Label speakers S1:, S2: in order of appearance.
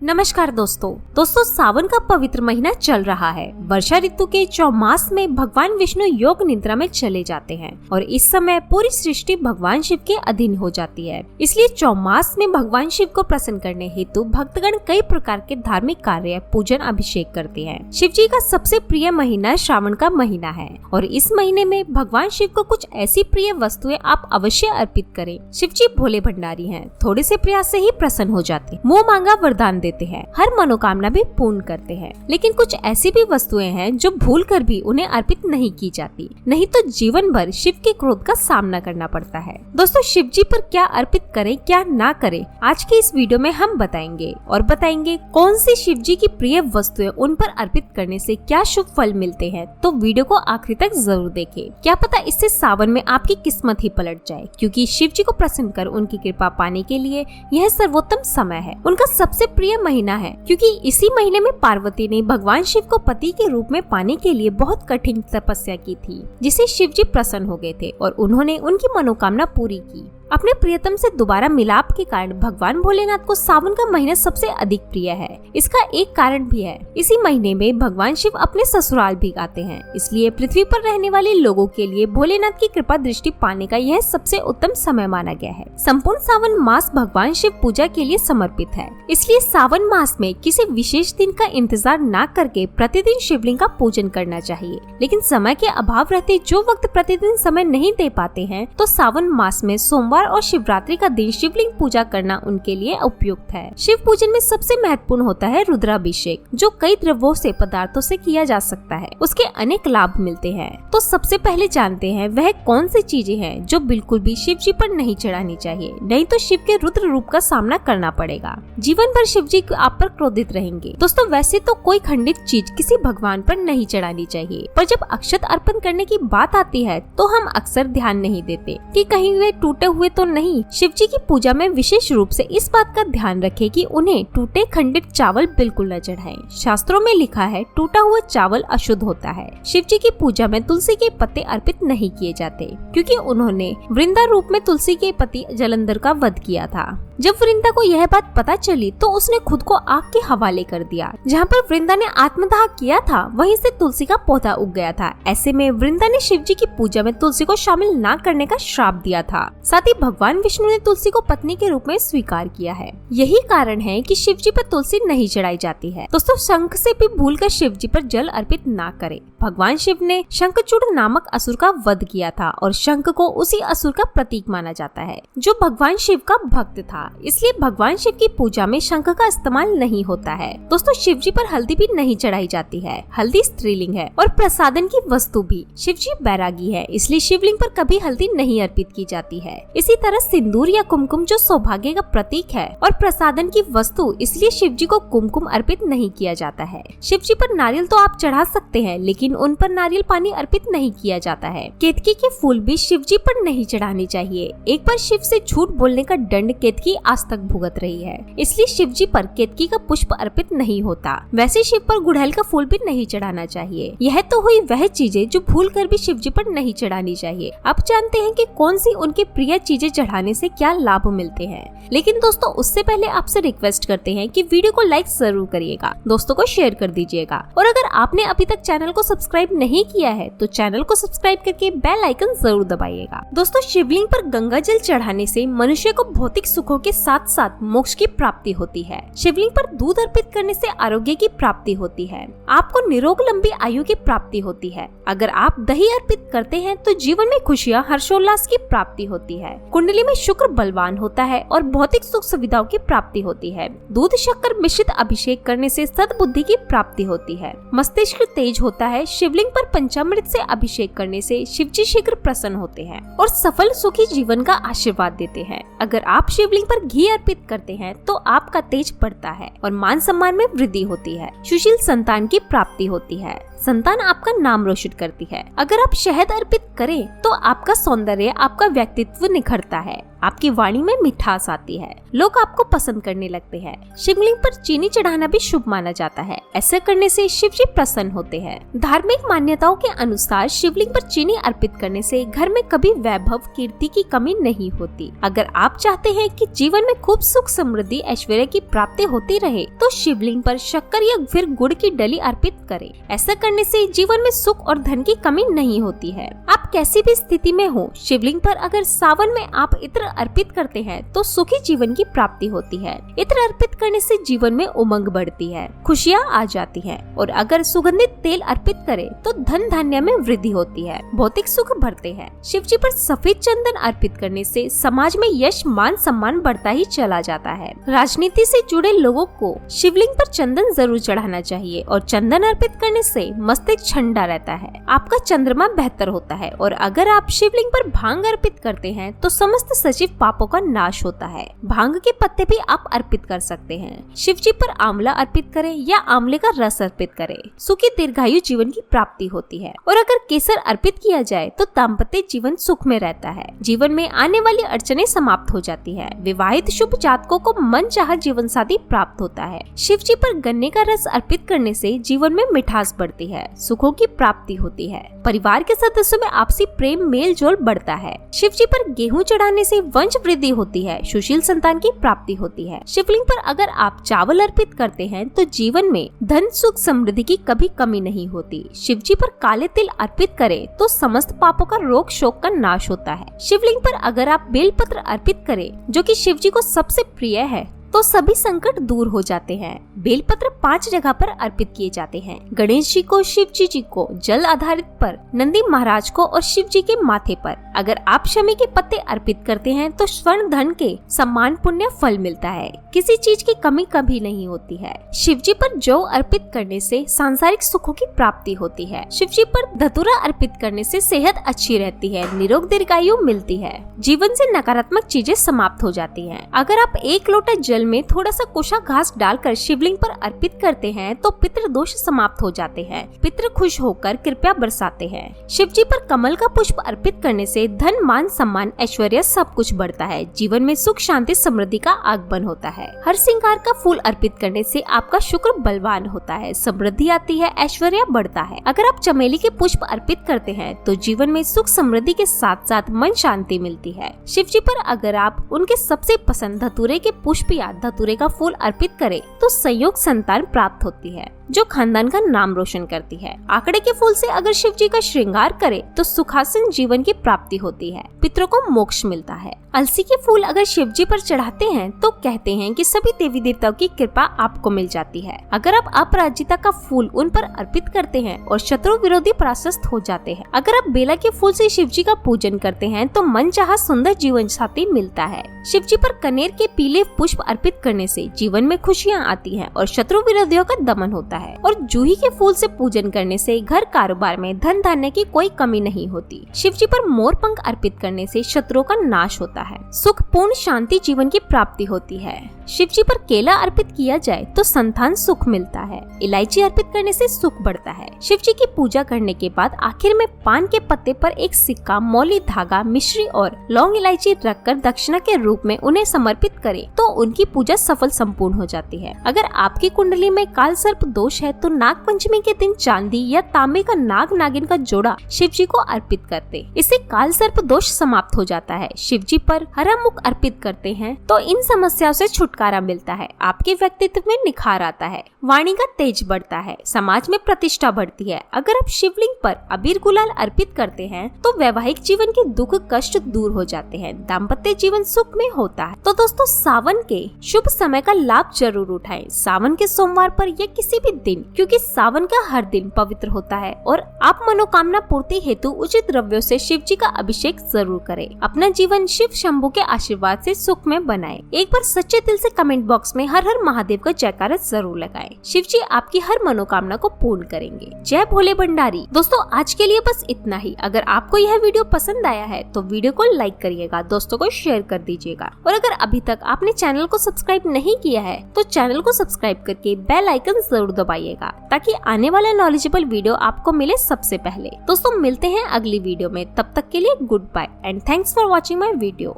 S1: नमस्कार दोस्तों सावन का पवित्र महीना चल रहा है। वर्षा ऋतु के चौमास में भगवान विष्णु योग निद्रा में चले जाते हैं और इस समय पूरी सृष्टि भगवान शिव के अधीन हो जाती है। इसलिए चौमास में भगवान शिव को प्रसन्न करने हेतु भक्तगण कई प्रकार के धार्मिक कार्य, पूजन, अभिषेक करते हैं। शिव जी का सबसे प्रिय महीना श्रावण का महीना है और इस महीने में भगवान शिव को कुछ ऐसी प्रिय वस्तुएं आप अवश्य अर्पित करें। शिव जी भोले भंडारी हैं, थोड़े से प्रयास से ही प्रसन्न हो जाते, मुँह मांगा वरदान देते हैं, हर मनोकामना भी पूर्ण करते हैं। लेकिन कुछ ऐसी भी वस्तुएं हैं जो भूल कर भी उन्हें अर्पित नहीं की जाती, नहीं तो जीवन भर शिव के क्रोध का सामना करना पड़ता है। दोस्तों, शिव जी पर क्या अर्पित करें क्या ना करें, आज के इस वीडियो में हम बताएंगे कौन सी शिव जी की प्रिय वस्तुएं उन पर अर्पित करने से क्या शुभ फल मिलते हैं। तो वीडियो को आखिरी तक जरूर देखें, क्या पता इससे सावन में आपकी किस्मत ही पलट जाए, क्योंकि शिव जी को प्रसन्न कर उनकी कृपा पाने के लिए यह सर्वोत्तम समय है। उनका सबसे प्रिय महीना है, क्योंकि इसी महीने में पार्वती ने भगवान शिव को पति के रूप में पाने के लिए बहुत कठिन तपस्या की थी, जिसे शिव जी प्रसन्न हो गए थे और उन्होंने उनकी मनोकामना पूरी की। अपने प्रियतम से दोबारा मिलाप के कारण भगवान भोलेनाथ को सावन का महीना सबसे अधिक प्रिय है। इसका एक कारण भी है, इसी महीने में भगवान शिव अपने ससुराल भी आते हैं, इसलिए पृथ्वी पर रहने वाले लोगों के लिए भोलेनाथ की कृपा दृष्टि पाने का यह सबसे उत्तम समय माना गया है। संपूर्ण सावन मास भगवान शिव पूजा के लिए समर्पित है, इसलिए सावन मास में किसी विशेष दिन का इंतजार न करके प्रतिदिन शिवलिंग का पूजन करना चाहिए। लेकिन समय के अभाव रहते जो वक्त प्रतिदिन समय नहीं दे पाते हैं, तो सावन मास में सोमवार और शिवरात्रि का दिन शिवलिंग पूजा करना उनके लिए उपयुक्त है। शिव पूजन में सबसे महत्वपूर्ण होता है रुद्राभिषेक, जो कई द्रव्यों से पदार्थों से किया जा सकता है। उसके अनेक लाभ मिलते हैं। तो सबसे पहले जानते हैं वह कौन सी चीजें हैं जो बिल्कुल भी शिव जी पर नहीं चढ़ानी चाहिए, नहीं तो शिव के रुद्र रूप का सामना करना पड़ेगा। जीवन भर शिव जी आप पर क्रोधित रहेंगे। दोस्तों, वैसे तो कोई खंडित चीज किसी भगवान पर नहीं चढ़ानी चाहिए, पर जब अक्षत अर्पण करने की बात आती है तो हम अक्सर ध्यान नहीं देते कि कहीं वे टूटे हुए तो नहीं। शिव जी की पूजा में विशेष रूप से इस बात का ध्यान रखें कि उन्हें टूटे खंडित चावल बिल्कुल न चढ़ाएं। शास्त्रों में लिखा है टूटा हुआ चावल अशुद्ध होता है। शिव जी की पूजा में तुलसी के पत्ते अर्पित नहीं किए जाते, क्योंकि उन्होंने वृंदा रूप में तुलसी के पति जलंधर का वध किया था। जब वृंदा को यह बात पता चली तो उसने खुद को आग के हवाले कर दिया। जहाँ पर वृंदा ने आत्मदाह किया था, वहीं से तुलसी का पौधा उग गया था। ऐसे में वृंदा ने शिव जी की पूजा में तुलसी को शामिल न करने का श्राप दिया था। साथ ही भगवान विष्णु ने तुलसी को पत्नी के रूप में स्वीकार किया है। यही कारण है कि शिव जी पर तुलसी नहीं चढ़ाई जाती है। दोस्तों, शंख से भी भूलकर शिव जी पर जल अर्पित न करें। भगवान शिव ने शंखचूड़ नामक असुर का वध किया था और शंख को उसी असुर का प्रतीक माना जाता है, जो भगवान शिव का भक्त था। इसलिए भगवान शिव की पूजा में शंख का इस्तेमाल नहीं होता है। दोस्तों, शिव जी पर हल्दी भी नहीं चढ़ाई जाती है। हल्दी स्त्रीलिंग है और प्रसादन की वस्तु भी। शिव जी बैरागी है, इसलिए शिवलिंग पर कभी हल्दी नहीं अर्पित की जाती है। इसी तरह सिंदूर या कुमकुम जो सौभाग्य का प्रतीक है और प्रसादन की वस्तु, इसलिए शिव जी को कुमकुम अर्पित नहीं किया जाता है। शिव जी पर नारियल तो आप चढ़ा सकते हैं, लेकिन उन पर नारियल पानी अर्पित नहीं किया जाता है। केतकी के फूल भी शिव जी पर नहीं चढ़ाने चाहिए। एक बार शिव से झूठ बोलने का दंड केतकी आज तक भुगत रही है, इसलिए शिव जी पर केतकी का पुष्प अर्पित नहीं होता। वैसे शिव पर गुड़हल का फूल भी नहीं चढ़ाना चाहिए। यह तो हुई वह चीजें जो भूल कर भी शिव जी पर नहीं चढ़ानी चाहिए। अब जानते हैं कि कौन सी उनकी प्रिय चीजें चढ़ाने से क्या लाभ मिलते हैं। लेकिन दोस्तों, उससे पहले आपसे रिक्वेस्ट करते हैं कि वीडियो को लाइक जरूर करिएगा, दोस्तों को शेयर कर दीजिएगा, और अगर आपने अभी तक चैनल को सब्सक्राइब नहीं किया है तो चैनल को सब्सक्राइब करके बेल आइकन जरूर दबाइएगा। दोस्तों, शिवलिंग पर गंगा जल चढ़ाने से मनुष्य को भौतिक सुखों के साथ साथ मोक्ष की प्राप्ति होती है। शिवलिंग पर दूध अर्पित करने से आरोग्य की प्राप्ति होती है। आपको निरोग लंबी आयु की प्राप्ति होती है। अगर आप दही अर्पित करते हैं तो जीवन में खुशियाँ, हर्षोल्लास की प्राप्ति होती है। कुंडली में शुक्र बलवान होता है और भौतिक सुख सुविधाओं की प्राप्ति होती है। दूध शक्कर मिश्रित अभिषेक करने से सद्बुद्धि की प्राप्ति होती है। मस्तिष्क तेज होता है। शिवलिंग पर पंचामृत से अभिषेक करने से शिवजी शीघ्र प्रसन्न होते हैं और सफल सुखी जीवन का आशीर्वाद देते हैं। अगर आप शिवलिंग पर घी अर्पित करते हैं तो आपका तेज बढ़ता है और मान सम्मान में वृद्धि होती है। सुशील संतान की प्राप्ति होती है। संतान आपका नाम रोशन करती है। अगर आप शहद अर्पित करें तो आपका सौंदर्य, आपका व्यक्तित्व निखरता है, आपकी वाणी में मिठास आती है, लोग आपको पसंद करने लगते हैं। शिवलिंग पर चीनी चढ़ाना भी शुभ माना जाता है। ऐसा करने से शिव जी प्रसन्न होते हैं। धार्मिक मान्यताओं के अनुसार शिवलिंग पर चीनी अर्पित करने से घर में कभी वैभव कीर्ति की कमी नहीं होती। अगर आप चाहते हैं कि जीवन में खूब सुख समृद्धि ऐश्वर्य की प्राप्ति होती रहे तो शिवलिंग पर शक्कर या फिर गुड़ की डली अर्पित करें। ऐसा करने से जीवन में सुख और धन की कमी नहीं होती है। आप कैसी भी स्थिति में हो, शिवलिंग पर अगर सावन में आप इत्र अर्पित करते हैं तो सुखी जीवन की प्राप्ति होती है। इत्र अर्पित करने से जीवन में उमंग बढ़ती है, खुशियाँ आ जाती हैं। और अगर सुगंधित तेल अर्पित करें तो धन धान्य में वृद्धि होती है, भौतिक सुख बढ़ते हैं। शिव जी पर सफेद चंदन अर्पित करने से समाज में यश मान सम्मान बढ़ता ही चला जाता है। राजनीति से जुड़े लोगों को शिवलिंग पर चंदन जरूर चढ़ाना चाहिए और चंदन अर्पित करने से मस्तिष्क ठंडा रहता है, आपका चंद्रमा बेहतर होता है। और अगर आप शिवलिंग पर भांग अर्पित करते हैं तो समस्त सचिव पापों का नाश होता है। भांग के पत्ते भी आप अर्पित कर सकते हैं। शिव जी पर आंवला अर्पित करें या आंवले का रस अर्पित करें, सुखी दीर्घायु जीवन की प्राप्ति होती है। और अगर केसर अर्पित किया जाए तो दाम्पत्य जीवन सुख में रहता है, जीवन में आने वाली अड़चनें समाप्त हो जाती है। विवाहित शुभ जातकों को मनचाहा जीवन साथी प्राप्त होता है। शिव जी पर गन्ने का रस अर्पित करने से जीवन में मिठास बढ़ती है, सुखों की प्राप्ति होती है, परिवार के सदस्यों में आपसी प्रेम मेल जोल बढ़ता है। शिव जी पर गेहूं चढ़ाने से वंश वृद्धि होती है, सुशील संतान की प्राप्ति होती है। शिवलिंग पर अगर आप चावल अर्पित करते हैं तो जीवन में धन सुख समृद्धि की कभी कमी नहीं होती। शिव जी पर काले तिल अर्पित करें तो समस्त पापों का रोग शोक का नाश होता है। शिवलिंग पर अगर आप बेलपत्र अर्पित करें जो कि शिव जी को सबसे प्रिय है तो सभी संकट दूर हो जाते हैं। बेलपत्र 5 जगह पर अर्पित किए जाते हैं, गणेश जी को, शिव जी को, जल आधारित पर, नंदी महाराज को और शिव जी के माथे पर। अगर आप शमी के पत्ते अर्पित करते हैं तो स्वर्ण धन के सम्मान पुण्य फल मिलता है, किसी चीज की कमी कभी नहीं होती है। शिव जी पर जौ अर्पित करने से सांसारिक सुखों की प्राप्ति होती है। शिव जी पर धतूरा अर्पित करने से सेहत अच्छी रहती है, निरोग दीर्घायु मिलती है, जीवन से नकारात्मक चीजें समाप्त हो जाती हैं। अगर आप 1 लोटा जल में थोड़ा सा कुशा घास डालकर शिवलिंग पर अर्पित करते हैं तो पितृ दोष समाप्त हो जाते हैं, पितृ खुश होकर कृपया बरसाते हैं। शिव जी पर कमल का पुष्प अर्पित करने से धन मान सम्मान ऐश्वर्य सब कुछ बढ़ता है, जीवन में सुख शांति समृद्धि का आगमन होता है। हर श्रृंगार का फूल अर्पित करने से आपका शुक्र बलवान होता है, समृद्धि आती है, ऐश्वर्य बढ़ता है। अगर आप चमेली के पुष्प अर्पित करते हैं तो जीवन में सुख समृद्धि के साथ साथ मन शांति मिलती है। शिव जी पर अगर आप उनके सबसे पसंद धतूरे के पुष्प या धतूरे का फूल अर्पित करें तो संयोग संतान प्राप्त होती है जो खानदान का नाम रोशन करती है। आंकड़े के फूल से अगर शिव जी का श्रृंगार करें तो सुखासन जीवन की प्राप्ति होती है, पितरों को मोक्ष मिलता है। अलसी के फूल अगर शिव जी पर चढ़ाते हैं तो कहते हैं कि सभी देवी देवताओं की कृपा आपको मिल जाती है। अगर आप अपराजिता का फूल उन पर अर्पित करते हैं और शत्रु विरोधी परास्त हो जाते हैं। अगर आप बेला के फूल से शिव जी का पूजन करते हैं तो मनचाहा सुंदर जीवन साथी मिलता है। शिव जी पर कनेर के पीले पुष्प अर्पित करने से जीवन में खुशियाँ आती हैं और शत्रु विरोधियों का दमन होता है। और जूही के फूल से पूजन करने से घर कारोबार में धन धान्य की कोई कमी नहीं होती। शिव जी पर मोर पंख अर्पित करने से शत्रुओं का नाश होता है, सुख पूर्ण शांति जीवन की प्राप्ति होती है। शिव जी पर केला अर्पित किया जाए तो संतान सुख मिलता है, इलायची अर्पित करने से सुख बढ़ता है। शिव जी की पूजा करने के बाद आखिर में पान के पत्ते पर एक सिक्का, मौली धागा, मिश्री और लौंग इलायची रखकर दक्षिणा के रूप में उन्हें समर्पित करें तो उनकी पूजा सफल संपूर्ण हो जाती है। अगर आपकी कुंडली में काल सर्प दोष है तो नाग पंचमी के दिन चांदी या तांबे का नाग नागिन का जोड़ा शिव जी को अर्पित करते, इससे काल सर्प दोष समाप्त हो जाता है। शिव जी पर हरा मुख अर्पित करते हैं तो इन समस्याओं से छुटकारा मिलता है, आपके व्यक्तित्व में निखार आता है, वाणी का तेज बढ़ता है, समाज में प्रतिष्ठा बढ़ती है। अगर आप शिवलिंग पर अबीर गुलाल अर्पित करते हैं तो वैवाहिक जीवन के दुख कष्ट दूर हो जाते हैं, दाम्पत्य जीवन सुख में होता है। तो दोस्तों, सावन के शुभ समय का लाभ जरूर उठाएं, सावन के सोमवार पर या किसी भी दिन, क्योंकि सावन का हर दिन पवित्र होता है। और आप मनोकामना पूर्ति हेतु उचित द्रव्यों से शिव जी का अभिषेक जरूर करें। अपना जीवन शिव शंभु के आशीर्वाद से सुख में बनाएं। एक बार सच्चे दिल से कमेंट बॉक्स में हर हर महादेव का जयकारा जरूर लगाएं। शिव जी आपकी हर मनोकामना को पूर्ण करेंगे। जय भोले भंडारी। दोस्तों, आज के लिए बस इतना ही। अगर आपको यह वीडियो पसंद आया है तो वीडियो को लाइक करिएगा, दोस्तों को शेयर कर दीजिएगा। और अगर अभी तक आपने चैनल को सब्सक्राइब नहीं किया है तो चैनल को सब्सक्राइब करके बेल आइकन जरूर दबाइएगा ताकि आने वाला नॉलेजेबल वीडियो आपको मिले सबसे पहले। दोस्तों मिलते हैं अगली वीडियो में, तब तक के लिए goodbye and thanks for watching my video.